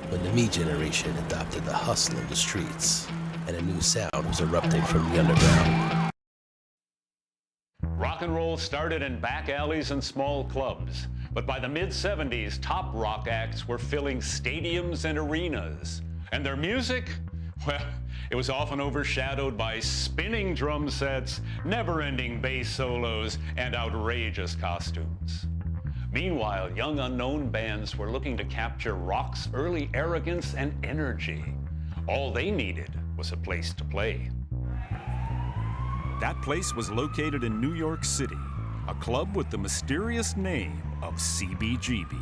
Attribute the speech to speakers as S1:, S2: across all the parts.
S1: When the me generation adopted the hustle of the streets, and a new sound was erupting from the underground.
S2: Rock and roll started in back alleys and small clubs, but by the mid-70s, top rock acts were filling stadiums and arenas. And their music, well, it was often overshadowed by spinning drum sets, never-ending bass solos, and outrageous costumes. Meanwhile, young unknown bands were looking to capture rock's early arrogance and energy. All they needed was a place to play.
S3: That place was located in New York City, a club with the mysterious name of CBGB.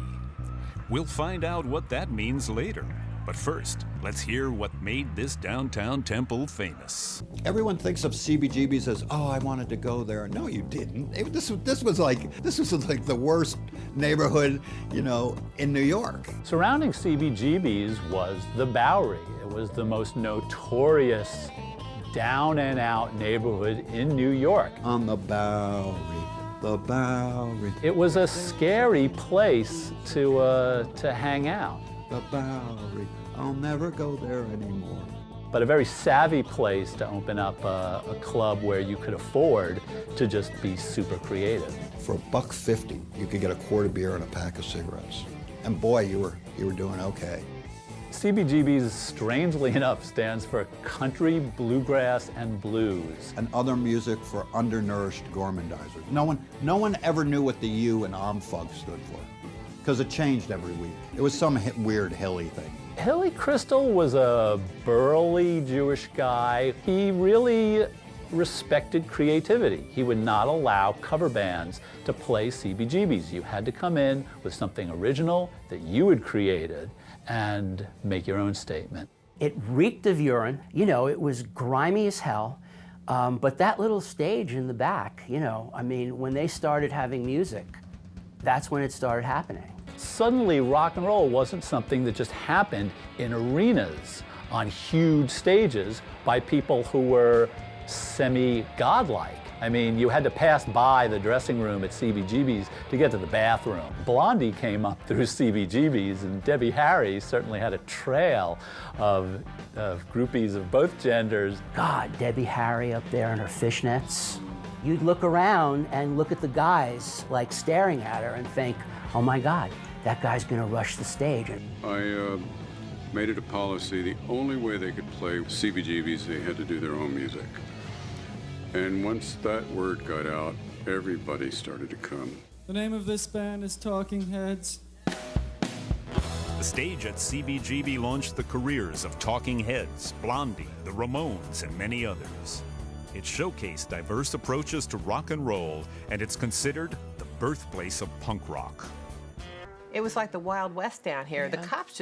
S3: We'll find out what that means later. But first, let's hear what made this downtown temple famous.
S4: Everyone thinks of CBGBs as, oh, I wanted to go there. No, you didn't. This was like the worst neighborhood, you know, in New York.
S5: Surrounding CBGBs was the Bowery. It was the most notorious down and out neighborhood in New York.
S4: On the Bowery, the Bowery.
S5: It was a scary place to hang out.
S4: The Bowery, I'll never go there anymore.
S5: But a very savvy place to open up a club where you could afford to just be super creative.
S4: For $1.50, you could get a quart of beer and a pack of cigarettes. And boy, you were doing okay.
S5: CBGB's, strangely enough, stands for Country, Bluegrass, and Blues.
S4: And other music for undernourished gormandizers. No one ever knew what the U in Omfug stood for, because it changed every week. It was some weird hilly thing.
S5: Hilly Crystal was a burly Jewish guy. He really respected creativity. He would not allow cover bands to play CBGBs. You had to come in with something original that you had created and make your own statement.
S6: It reeked of urine. You know, it was grimy as hell. But that little stage in the back, you know, I mean, when they started having music, that's when it started happening.
S5: Suddenly, rock and roll wasn't something that just happened in arenas on huge stages by people who were semi-godlike. I mean, you had to pass by the dressing room at CBGB's to get to the bathroom. Blondie came up through CBGB's, and Debbie Harry certainly had a trail of groupies of both genders.
S6: God, Debbie Harry up there in her fishnets. You'd look around and look at the guys like staring at her and think, oh my God, that guy's gonna rush the stage.
S7: I made it a policy, the only way they could play CBGBs, they had to do their own music. And once that word got out, everybody started to come.
S8: The name of this band is Talking Heads.
S3: The stage at CBGB launched the careers of Talking Heads, Blondie, the Ramones, and many others. It showcased diverse approaches to rock and roll, and it's considered the birthplace of punk rock.
S9: It was like the Wild West down here.
S10: Yeah.
S9: The cops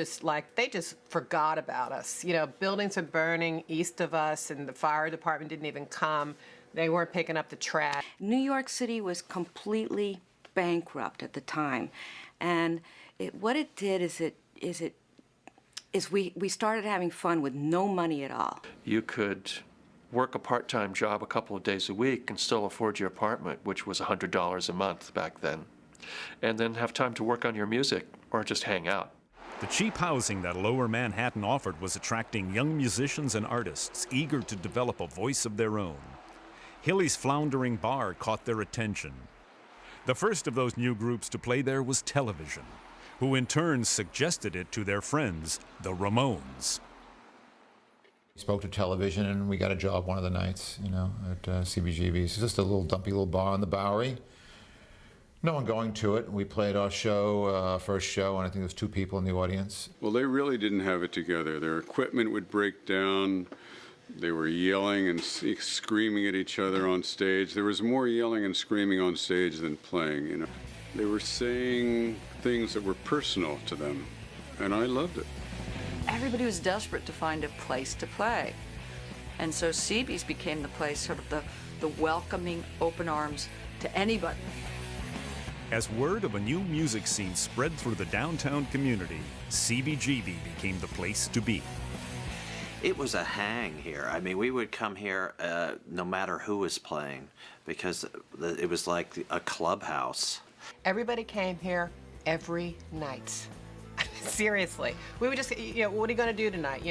S9: they just forgot about us. You know, buildings are burning east of us, and the fire department didn't even come. They weren't picking up the trash.
S10: New York City was completely bankrupt at the time, and what it did is we started having fun with no money at all.
S11: You could work a part-time job a couple of days a week and still afford your apartment, which was $100 a month back then, and then have time to work on your music or just hang out.
S3: The cheap housing that Lower Manhattan offered was attracting young musicians and artists eager to develop a voice of their own. Hilly's floundering bar caught their attention. The first of those new groups to play there was Television, who in turn suggested it to their friends, the Ramones.
S12: We spoke to Television, and we got a job one of the nights, you know, at CBGB's. It's just a little dumpy little bar on the Bowery. No one going to it. We played our show, first show, and I think there was 2 people in the audience.
S7: Well, they really didn't have it together. Their equipment would break down. They were yelling and screaming at each other on stage. There was more yelling and screaming on stage than playing, you know. They were saying things that were personal to them, and I loved it.
S13: Everybody was desperate to find a place to play. And so CB's became the place, sort of the welcoming, open arms to anybody.
S3: As word of a new music scene spread through the downtown community, CBGB became the place to be.
S14: It was a hang here. I mean, we would come here no matter who was playing because it was like a clubhouse.
S9: Everybody came here every night. Seriously. We would just, what are you going to do tonight?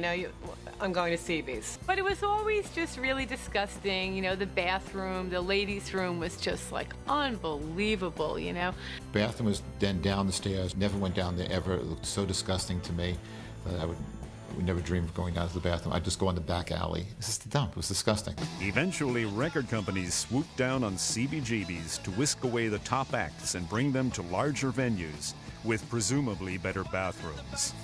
S9: I'm going to CB's.
S15: But it was always just really disgusting. The bathroom, the ladies' room was just like unbelievable,
S12: Bathroom was then down the stairs. Never went down there ever. It looked so disgusting to me that I would never dream of going down to the bathroom. I'd just go in the back alley. This is the dump. It was disgusting.
S3: Eventually, record companies swooped down on CBGBs to whisk away the top acts and bring them to larger venues with presumably better bathrooms.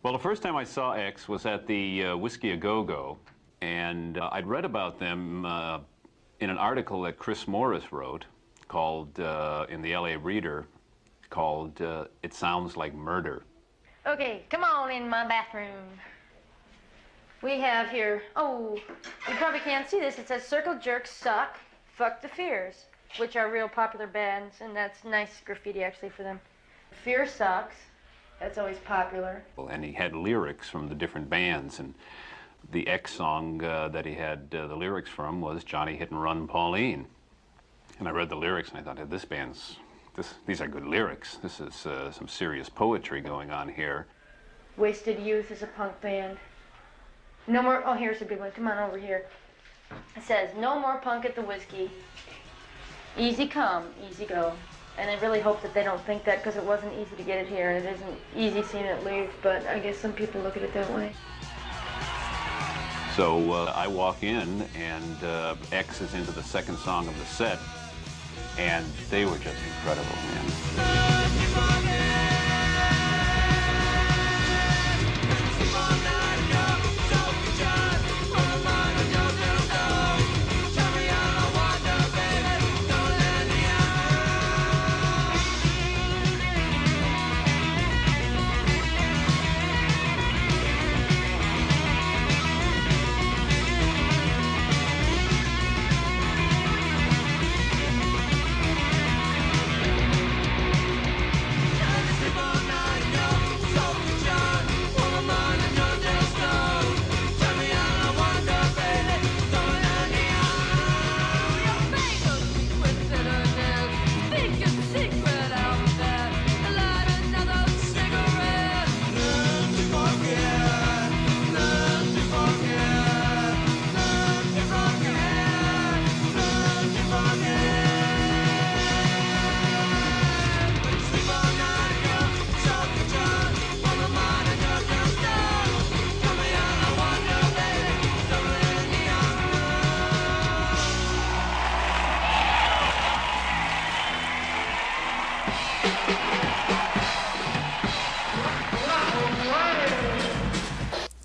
S2: Well, the first time I saw X was at the Whiskey A Go-Go, and I'd read about them in an article that Chris Morris wrote called, in the LA Reader, called It Sounds Like Murder.
S16: Okay, come on in my bathroom. We have here, you probably can't see this, it says Circle Jerk Suck, Fuck the Fears, which are real popular bands, and that's nice graffiti actually for them. Fear Sucks, that's always popular.
S2: And he had lyrics from the different bands, and the X song that he had the lyrics from was Johnny Hit and Run Pauline. And I read the lyrics and I thought, these are good lyrics. This is some serious poetry going on here.
S16: Wasted Youth is a punk band. No more, here's a good one, come on over here. It says, no more punk at the Whiskey. Easy come, easy go. And I really hope that they don't think that because it wasn't easy to get it here and it isn't easy seeing it leave, but I guess some people look at it that way.
S2: So I walk in and X is into the second song of the set, and they were just incredible, man.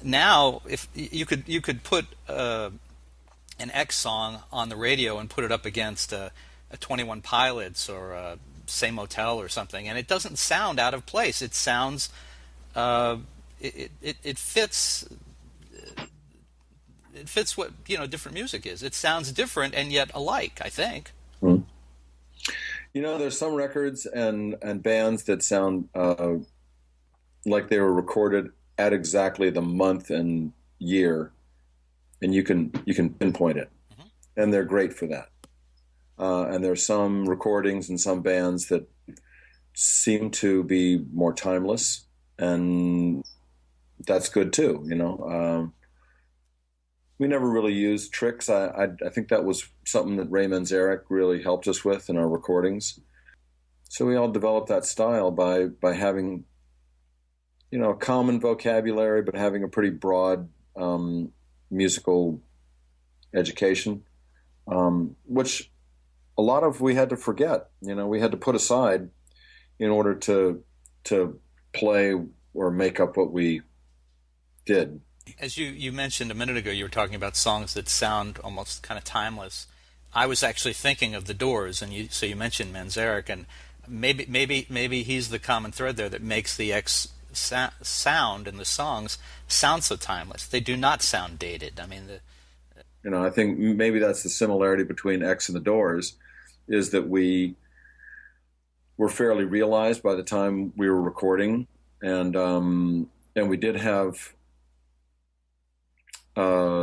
S17: Now, if you could put an X song on the radio and put it up against a 21 Pilots or a Say Motel or something, and it doesn't sound out of place. It sounds it fits. It fits what different music is. It sounds different and yet alike, I think.
S18: Mm. There's some records and bands that sound like they were recorded at exactly the month and year, and you can pinpoint it, and they're great for that. And there's some recordings and some bands that seem to be more timeless, and that's good too. We never really used tricks. I think that was something that Ray Manzarek really helped us with in our recordings. So we all developed that style by having a common vocabulary, but having a pretty broad musical education, which a lot of we had to forget. We had to put aside in order to play or make up what we did.
S17: As you mentioned a minute ago, you were talking about songs that sound almost kind of timeless. I was actually thinking of The Doors, and so you mentioned Manzarek, and maybe he's the common thread there that makes the X sound and the songs sound so timeless. They do not sound dated. I mean,
S18: I think maybe that's the similarity between X and the Doors, is that we were fairly realized by the time we were recording, and we did have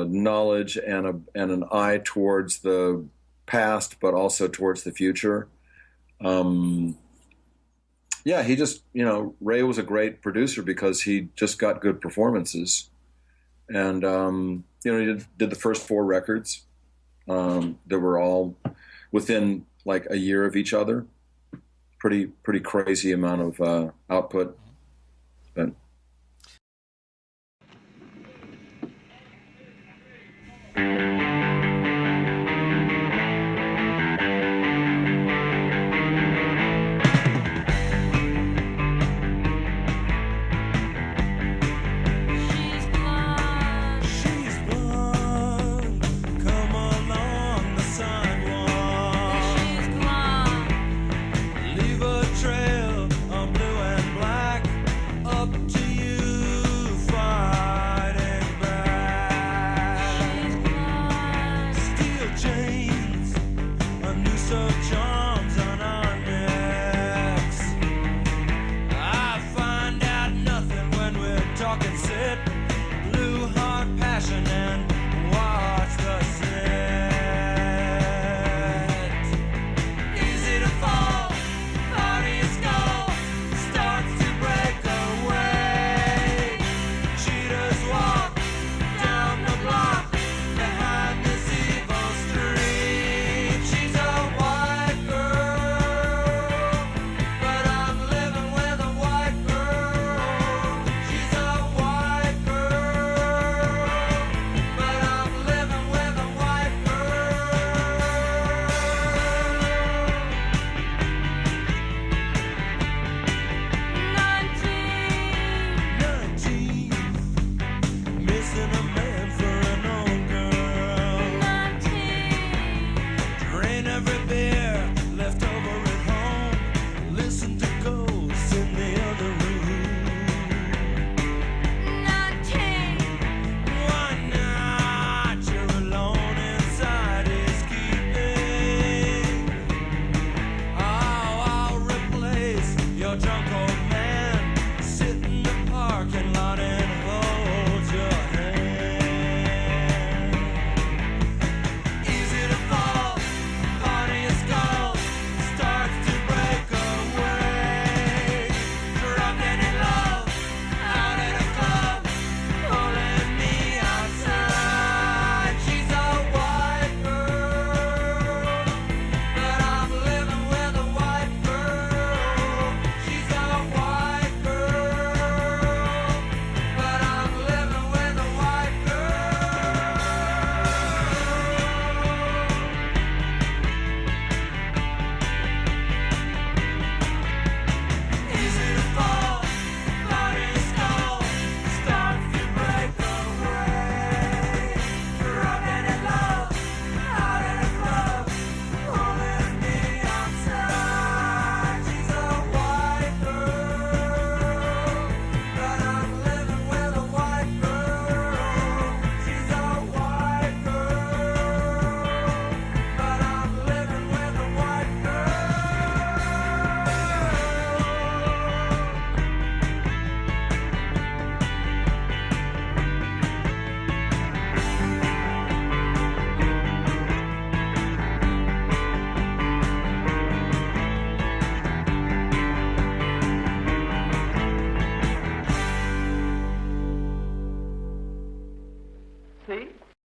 S18: knowledge and an eye towards the past, but also towards the future. Yeah, he just, Ray was a great producer because he just got good performances. And, he did the first 4 records that were all within like a year of each other. Pretty crazy amount of output. But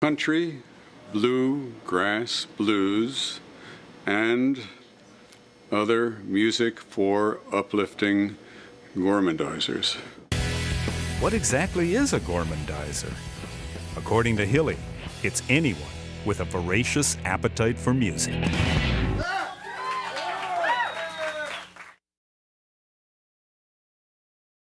S7: country, bluegrass, blues, and other music for uplifting gormandizers.
S3: What exactly is a gormandizer? According to Hilly, it's anyone with a voracious appetite for music.